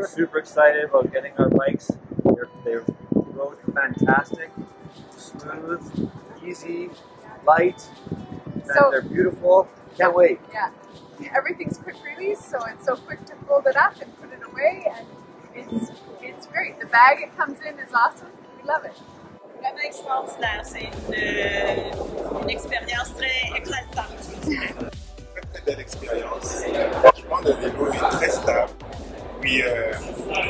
super excited about getting our bikes. They rode fantastic, smooth, easy, light, and they're beautiful. Can't wait. Yeah, everything's quick release, so it's so quick to fold it up and put it away, and it's great. The bag it comes in is awesome. We love it. Vraiment extraordinaire. C'est une expérience très exaltante, je dirais. Très belle expérience. Franchement, le vélo est très stable. Puis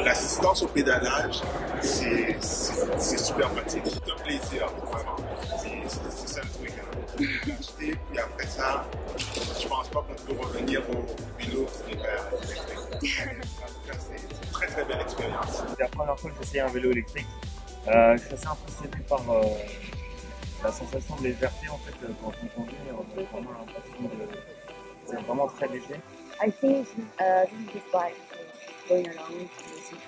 l'assistance au pédalage, c'est super pratique. C'est un plaisir, vraiment. C'est ça le truc. Hein. J'ai acheté, puis après ça, je pense pas qu'on peut revenir au vélo qui n'est pas électrique. C'est une très très belle expérience. C'est la première fois que j'essaye un vélo électrique. Je suis assez impressionné par la sensation de légèreté en fait quand on conduit. On a vraiment l'impression de... C'est vraiment très léger. I think this is bike going along to the city.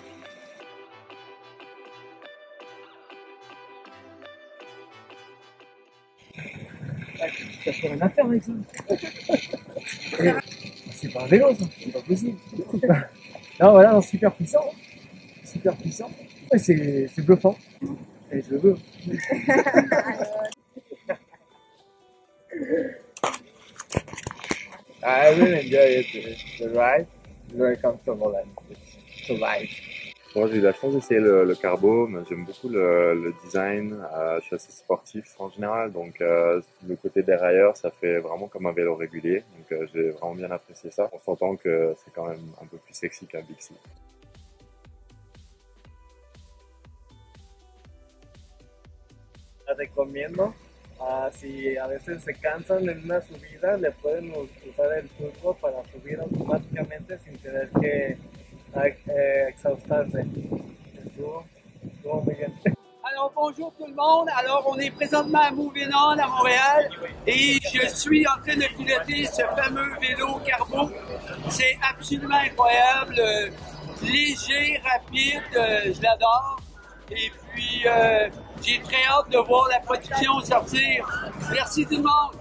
T'as fait rien à faire avec ça. C'est pas un vélo ça, c'est pas possible. Non voilà, non, super puissant. Super puissant. Ouais, c'est bluffant. Et je le veux. I really enjoy it. The ride is very comfortable and it's so light. Moi, j'ai eu la chance d'essayer le Carbo, mais j'aime beaucoup le design. Je suis assez sportif en général, donc le côté dérailleur, ça fait vraiment comme un vélo régulier. Donc j'ai vraiment bien apprécié ça. On s'entend que c'est quand même un peu plus sexy qu'un Bixi. Les recomiendo. Si a veces se cansan en una subida, le pueden usar el turbo para subir automáticamente sin tener que exhaustarse. Estuvo muy bien. Alors bonjour tout le monde, alors on est présentement à Moving On à Montréal et je suis en train de piloter ce fameux vélo Carbo. C'est absolument incroyable, léger, rapide, je l'adore. Et puis j'ai très hâte de voir la production sortir. Merci tout le monde!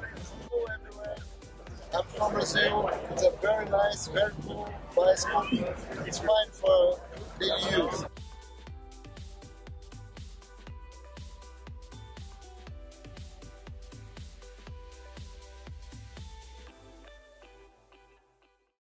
I'm from Brazil. It's a very nice, very cool bicycle. It's fine for daily use.